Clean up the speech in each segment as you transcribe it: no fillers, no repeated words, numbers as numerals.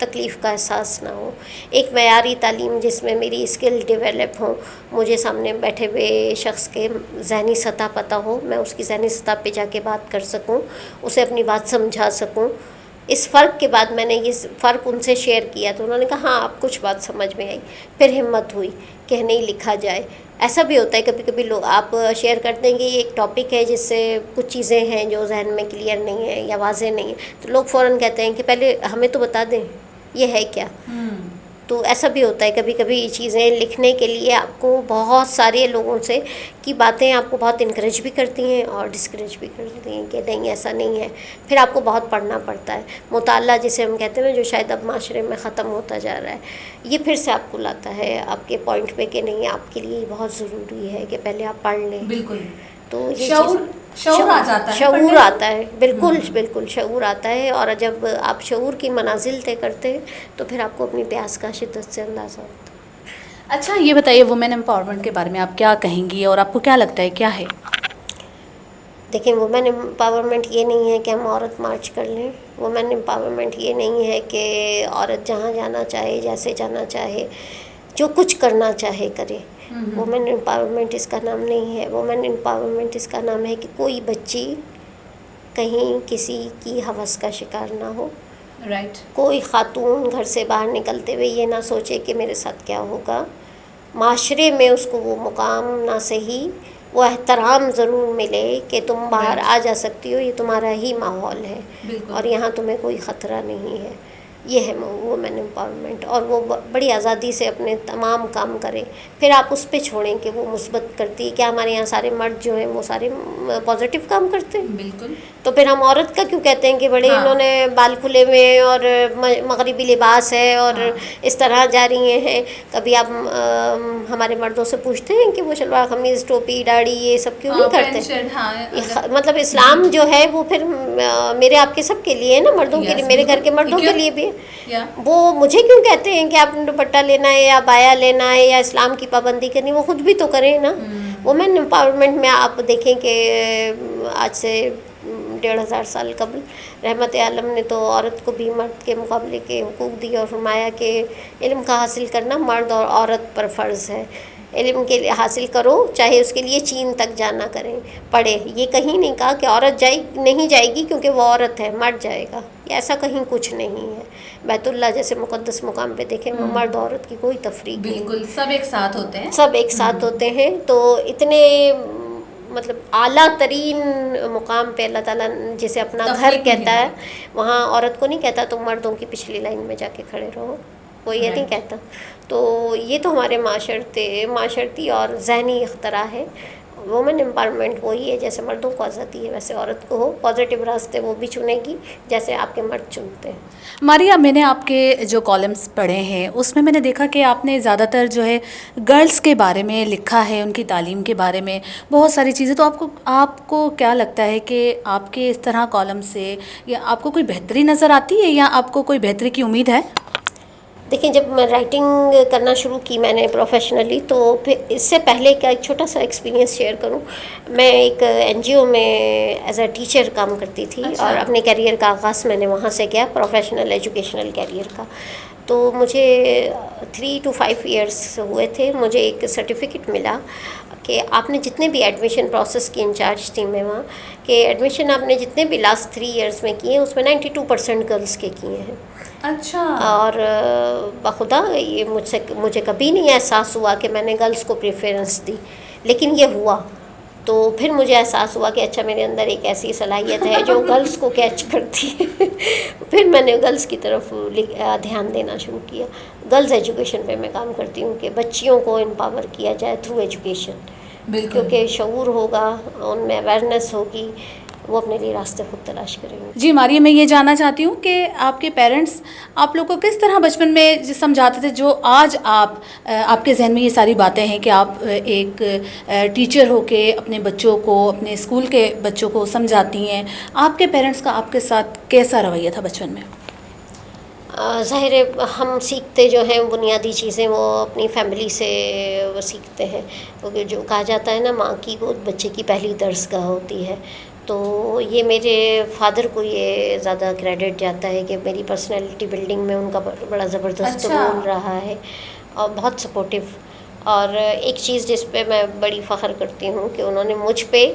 تکلیف کا احساس نہ ہو، ایک معیاری تعلیم جس میں میری اسکل ڈیولپ ہوں، مجھے سامنے بیٹھے ہوئے شخص کے ذہنی سطح پتہ ہو، میں اس کی ذہنی سطح پہ جا کے بات کر سکوں، اسے اپنی بات سمجھا سکوں. اس فرق کے بعد میں نے یہ فرق ان سے شیئر کیا تو انہوں نے کہا ہاں اب کچھ بات سمجھ میں آئی. پھر ہمت ہوئی کہ نہیں لکھا جائے. ایسا بھی ہوتا ہے کبھی کبھی لوگ آپ شیئر کرتے ہیں کہ یہ ایک ٹاپک ہے جس سے کچھ چیزیں ہیں جو ذہن میں کلیئر نہیں ہیں یا واضح نہیں ہیں، تو لوگ فوراً کہتے ہیں کہ پہلے ہمیں تو بتا دیں یہ ہے کیا. تو ایسا بھی ہوتا ہے کبھی کبھی چیزیں لکھنے کے لیے آپ کو بہت سارے لوگوں سے کی باتیں آپ کو بہت انکریج بھی کرتی ہیں اور ڈسکریج بھی کرتی ہیں کہ نہیں ایسا نہیں ہے. پھر آپ کو بہت پڑھنا پڑتا ہے. مطالعہ جسے ہم کہتے ہیں جو شاید اب معاشرے میں ختم ہوتا جا رہا ہے، یہ پھر سے آپ کو لاتا ہے آپ کے پوائنٹ پہ کہ نہیں آپ کے لیے بہت ضروری ہے کہ پہلے آپ پڑھ لیں. بالکل. تو یہ شعور آ جاتا ہے، شعور آتا ہے. بالکل بالکل شعور آتا ہے. اور جب آپ شعور کی منازل طے کرتے ہیں تو پھر آپ کو اپنی پیاس کا شدت سے اندازہ ہوتا ہے. اچھا یہ بتائیے وومن امپاورمنٹ کے بارے میں آپ کیا کہیں گی اور آپ کو کیا لگتا ہے کیا ہے؟ دیکھیں وومن امپاورمنٹ یہ نہیں ہے کہ ہم عورت مارچ کر لیں. وومن امپاورمنٹ یہ نہیں ہے کہ عورت جہاں جانا چاہے جیسے جانا چاہے جو کچھ کرنا چاہے کرے. وومن امپاورمنٹ اس کا نام نہیں ہے. وومن امپاورمنٹ اس کا نام ہے کہ کوئی بچی کہیں کسی کی ہوس کا شکار نہ ہو. رائٹ. کوئی خاتون گھر سے باہر نکلتے ہوئے یہ نہ سوچے کہ میرے ساتھ کیا ہوگا. معاشرے میں اس کو وہ مقام نہ صحیح وہ احترام ضرور ملے کہ تم باہر آ جا سکتی ہو، یہ تمہارا ہی ماحول ہے اور یہاں تمہیں کوئی خطرہ نہیں ہے. یہ ہے وومن امپاورمنٹ. اور وہ بڑی آزادی سے اپنے تمام کام کرے. پھر آپ اس پہ چھوڑیں کہ وہ مثبت کرتی ہے. کیا ہمارے یہاں سارے مرد جو ہیں وہ سارے پازیٹیو کام کرتے ہیں؟ بالکل. تو پھر ہم عورت کا کیوں کہتے ہیں کہ بڑے انہوں نے بال کھلے ہوئے اور مغربی لباس ہے اور اس طرح جا رہی ہیں. کبھی آپ ہمارے مردوں سے پوچھتے ہیں کہ وہ شلوار قمیض ٹوپی داڑھی یہ سب کیوں نہیں کرتے؟ مطلب اسلام جو ہے وہ پھر میرے آپ کے سب کے لیے ہے نا، مردوں کے لیے، میرے گھر کے مردوں کے لیے بھی ہے. وہ مجھے کیوں کہتے ہیں کہ آپ نے دوپٹہ لینا ہے یا بایا لینا ہے یا اسلام کی پابندی کرنی؟ وہ خود بھی تو کریں نا. وومن امپاورمنٹ میں آپ دیکھیں کہ آج سے 1500 سال قبل رحمت عالم نے تو عورت کو بھی مرد کے مقابلے کے حقوق دیے اور فرمایا کہ علم کا حاصل کرنا مرد اور عورت پر فرض ہے. علم کے لیے حاصل کرو چاہے اس کے لیے چین تک جانا کریں پڑھے. یہ کہیں نہیں کہا کہ عورت نہیں جائے گی کیونکہ وہ عورت ہے مرد جائے گا، ایسا کہیں کچھ نہیں ہے. بیت اللہ جیسے مقدس مقام پہ دیکھیں وہ مرد عورت کی کوئی تفریق نہیں. بالکل سب ایک ساتھ ہوتے ہیں. سب ایک ساتھ ہوتے ہیں. تو اتنے مطلب اعلیٰ ترین مقام پہ اللہ تعالیٰ جسے اپنا گھر کہتا ہے وہاں عورت کو نہیں کہتا تم مردوں کی پچھلی لائن میں جا کے کھڑے رہو، وہ یہ نہیں کہتا. تو یہ تو ہمارے معاشرتی اور ذہنی اختراع ہے. وومن امپاورمنٹ وہی ہے جیسے مردوں کو آزادی ہے ویسے عورت کو ہو. پازیٹیو راستے وہ بھی چنے گی جیسے آپ کے مرد چنتے ہیں. ماریا میں نے آپ کے جو کالمز پڑھے ہیں اس میں نے دیکھا کہ آپ نے زیادہ تر جو ہے گرلز کے بارے میں لکھا ہے، ان کی تعلیم کے بارے میں بہت ساری چیزیں. تو آپ کو کیا لگتا ہے کہ آپ کے اس طرح کالم سے یا آپ کو کوئی بہتری نظر آتی ہے یا آپ کو کوئی بہتری کی امید ہے؟ دیکھیں جب میں رائٹنگ کرنا شروع کی میں نے پروفیشنلی تو پھر اس سے پہلے کا ایک چھوٹا سا ایکسپیرینس شیئر کروں. میں ایک NGO میں ایز اے ٹیچر کام کرتی تھی. اور اپنے کیریئر کا آغاز میں نے وہاں سے کیا پروفیشنل ایجوکیشنل کیریئر کا. تو مجھے 3 to 5 ایئرس ہوئے تھے. مجھے ایک سرٹیفکیٹ ملا کہ آپ نے جتنے بھی ایڈمیشن پروسیس کی انچارج تھی میں وہاں کہ ایڈمیشن آپ نے جتنے بھی لاسٹ 3 ایئرس میں کیے ہیں اس میں 92% گرلس کے کیے ہیں. اچھا. اور بخدا یہ مجھے کبھی نہیں احساس ہوا کہ میں نے گرلس کو پریفرنس دی، لیکن یہ ہوا. تو پھر مجھے احساس ہوا کہ اچھا میرے اندر ایک ایسی صلاحیت ہے جو گرلس کو کیچ کرتی ہے. پھر میں نے گرلس کی طرف دھیان دینا شروع کیا. گرلز ایجوکیشن پہ میں کام کرتی ہوں کہ بچیوں کو امپاور کیا جائے تھرو ایجوکیشن. کیونکہ شعور ہوگا ان میں اویئرنیس ہوگی وہ اپنے لیے راستے خود تلاش کریں گے. جی ماریا میں یہ جاننا چاہتی ہوں کہ آپ کے پیرنٹس آپ لوگ کو کس طرح بچپن میں سمجھاتے تھے جو آج آپ کے ذہن میں یہ ساری باتیں ہیں کہ آپ ایک ٹیچر ہو کے اپنے بچوں کو اپنے اسکول کے بچوں کو سمجھاتی ہیں. آپ کے پیرنٹس کا آپ کے ساتھ کیسا رویہ تھا بچپن میں؟ ظاہر ہے ہم سیکھتے جو ہیں بنیادی چیزیں وہ اپنی فیملی سے وہ سیکھتے ہیں. کیونکہ جو کہا جاتا ہے نا ماں کی گود بچے کی پہلی درس گاہ ہوتی ہے. تو یہ میرے فادر کو یہ زیادہ کریڈٹ جاتا ہے کہ میری پرسنالٹی بلڈنگ میں ان کا بڑا زبردست رول رہا ہے، اور بہت سپورٹیو. اور ایک چیز جس پہ میں بڑی فخر کرتی ہوں کہ انہوں نے مجھ پہ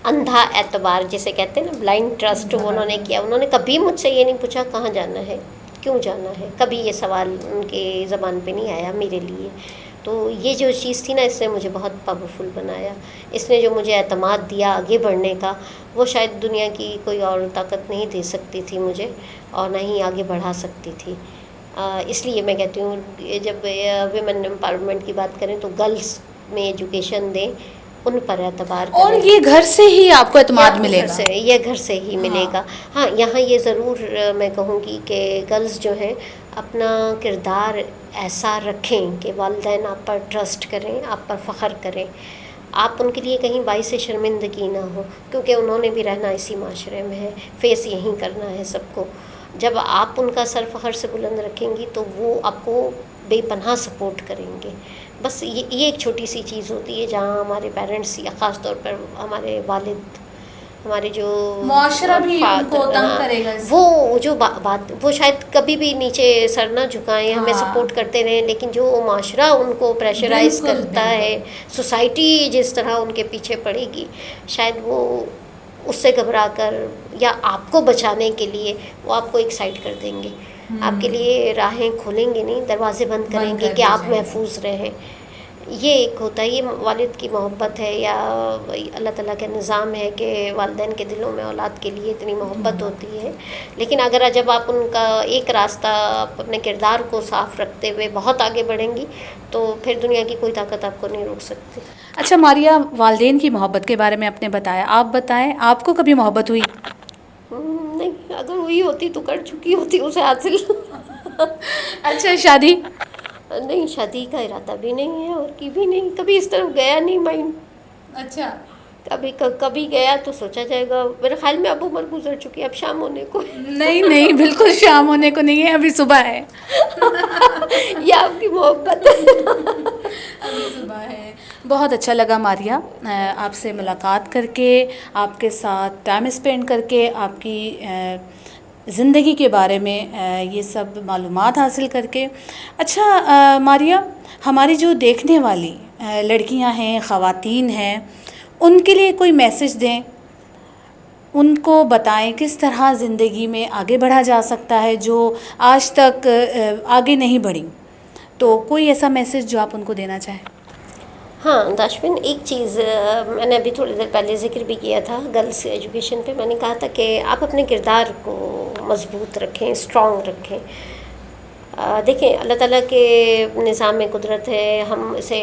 اندھا اعتبار جسے کہتے ہیں نا، بلائنڈ ٹرسٹ، وہ انہوں نے کیا. انہوں نے کبھی مجھ سے یہ نہیں پوچھا کہاں جانا ہے، کیوں جانا ہے، کبھی یہ سوال ان کے زبان پہ نہیں آیا میرے لیے. تو یہ جو چیز تھی نا، اس نے مجھے بہت پاورفل بنایا. اس نے جو مجھے اعتماد دیا آگے بڑھنے کا، وہ شاید دنیا کی کوئی اور طاقت نہیں دے سکتی تھی مجھے، اور نہ ہی آگے بڑھا سکتی تھی. اس لیے میں کہتی ہوں جب ویمن امپاورمنٹ کی بات کریں تو گرلس میں ایجوکیشن دیں، ان پر اعتبار کریں. اور یہ گھر سے ہی آپ کو اعتماد ملے گا. یہ گھر سے ہی ملے گا. ہاں، یہاں یہ ضرور میں کہوں گی کہ گرلز جو ہیں اپنا کردار ایسا رکھیں کہ والدین آپ پر ٹرسٹ کریں، آپ پر فخر کریں، آپ ان کے لیے کہیں باعث شرمندگی نہ ہو، کیونکہ انہوں نے بھی رہنا اسی معاشرے میں ہے، فیس یہیں کرنا ہے سب کو. جب آپ ان کا سر فخر سے بلند رکھیں گی تو وہ آپ کو بے پناہ سپورٹ کریں گے. بس یہ ایک چھوٹی سی چیز ہوتی ہے جہاں ہمارے پیرنٹس، یا خاص طور پر ہمارے والد، ہمارے جو معاشرہ بھی ان کو تنگ کرے گا. وہ جو بات، وہ شاید کبھی بھی نیچے سر نہ جھکائیں، ہمیں سپورٹ کرتے رہیں، لیکن جو معاشرہ ان کو پریشرائز کرتا ہے، سوسائٹی جس طرح ان کے پیچھے پڑے گی، شاید وہ اس سے گھبرا کر یا آپ کو بچانے کے لیے وہ آپ کو ایک سائڈ کر دیں گے، آپ کے لیے راہیں کھولیں گے نہیں، دروازے بند کریں گے کہ آپ محفوظ رہیں. یہ ایک ہوتا ہے، یہ والد کی محبت ہے، یا اللہ تعالیٰ کا نظام ہے کہ والدین کے دلوں میں اولاد کے لیے اتنی محبت ہوتی ہے. لیکن اگر جب آپ ان کا ایک راستہ اپنے کردار کو صاف رکھتے ہوئے بہت آگے بڑھیں گی تو پھر دنیا کی کوئی طاقت آپ کو نہیں روک سکتی. اچھا ماریہ، والدین کی محبت کے بارے میں آپ نے بتایا، آپ بتائیں آپ کو کبھی محبت ہوئی؟ نہیں، اگر ہوئی ہوتی تو کر چکی ہوتی اسے حاصل. اچھا، شادی؟ نہیں، شادی کا ارادہ بھی نہیں ہے، اور کی بھی نہیں، کبھی اس طرف گیا نہیں مائنڈ. اچھا. کبھی گیا تو سوچا جائے گا. میرے خیال میں اب عمر گزر چکی ہے، اب شام ہونے کو. نہیں بالکل شام ہونے کو نہیں ہے، ابھی صبح ہے. یہ آپ کی محبت ہے. ابھی صبح ہے. بہت اچھا لگا ماریہ آپ سے ملاقات کر کے، آپ کے ساتھ ٹائم اسپینڈ کر کے، آپ کی زندگی کے بارے میں یہ سب معلومات حاصل کر کے. اچھا ماریہ، ہماری جو دیکھنے والی لڑکیاں ہیں، خواتین ہیں، ان کے لیے کوئی میسج دیں، ان کو بتائیں کس طرح زندگی میں آگے بڑھا جا سکتا ہے جو آج تک آگے نہیں بڑھی. تو کوئی ایسا میسج جو آپ ان کو دینا چاہیں؟ ہاں داشمین، ایک چیز میں نے ابھی تھوڑی دیر پہلے ذکر بھی کیا تھا گرلس ایجوکیشن پہ. میں نے کہا تھا کہ آپ اپنے کردار کو مضبوط رکھیں، اسٹرانگ رکھیں. دیکھیں، اللہ تعالیٰ کے نظام میں قدرت ہے، ہم اسے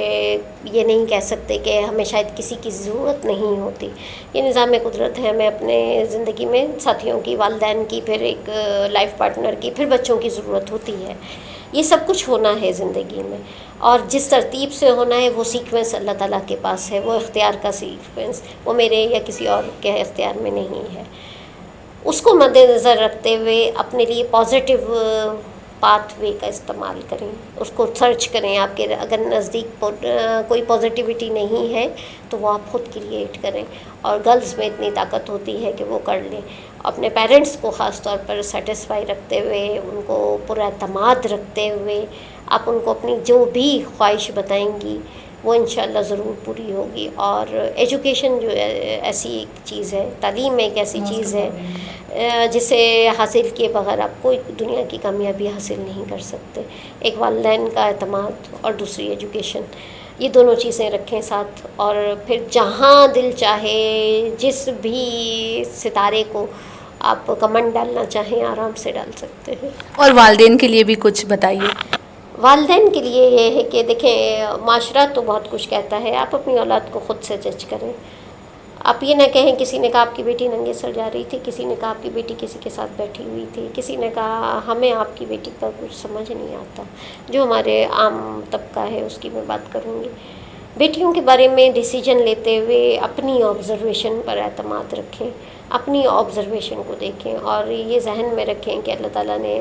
یہ نہیں کہہ سکتے کہ ہمیں شاید کسی کی ضرورت نہیں ہوتی. یہ نظام میں قدرت ہے، ہمیں اپنے زندگی میں ساتھیوں کی، والدین کی، پھر ایک لائف پارٹنر کی، پھر بچوں کی ضرورت ہوتی ہے. یہ سب کچھ ہونا ہے زندگی میں، اور جس ترتیب سے ہونا ہے وہ سیکوینس اللہ تعالیٰ کے پاس ہے، وہ اختیار کا سیکوینس، وہ میرے یا کسی اور کے اختیار میں نہیں ہے. اس کو مد نظر رکھتے ہوئے اپنے لیے پازیٹیو پاتھ وے کا استعمال کریں، اس کو سرچ کریں. آپ کے اگر نزدیک کوئی پازیٹیوٹی نہیں ہے تو وہ آپ خود کریٹ کریں. اور گرلز میں اتنی طاقت ہوتی ہے کہ وہ کر لیں. اپنے پیرنٹس کو خاص طور پر سیٹسفائی رکھتے ہوئے، ان کو پورا اعتماد رکھتے ہوئے، آپ ان کو اپنی جو بھی خواہش بتائیں گی وہ انشاءاللہ ضرور پوری ہوگی. اور ایجوکیشن جو ایسی ایک چیز ہے، تعلیم ایک ایسی چیز ہے جسے حاصل کیے بغیر آپ کوئی دنیا کی کامیابی حاصل نہیں کر سکتے. ایک والدین کا اعتماد اور دوسری ایجوکیشن، یہ دونوں چیزیں رکھیں ساتھ، اور پھر جہاں دل چاہے جس بھی ستارے کو آپ کمنڈ ڈالنا چاہیں آرام سے ڈال سکتے ہیں. اور والدین کے لیے بھی کچھ بتائیے. والدین کے لیے یہ ہے کہ دیکھیں، معاشرہ تو بہت کچھ کہتا ہے، آپ اپنی اولاد کو خود سے جج کریں. آپ یہ نہ کہیں کسی نے کہا آپ کی بیٹی ننگے سر جا رہی تھی، کسی نے کہا آپ کی بیٹی کسی کے ساتھ بیٹھی ہوئی تھی، کسی نے کہا ہمیں آپ کی بیٹی کا کچھ سمجھ نہیں آتا. جو ہمارے عام طبقہ ہے اس کی میں بات کروں گی. بیٹیوں کے بارے میں ڈیسیجن لیتے ہوئے اپنی آبزرویشن پر اعتماد رکھیں، اپنی آبزرویشن کو دیکھیں، اور یہ ذہن میں رکھیں کہ اللہ تعالیٰ نے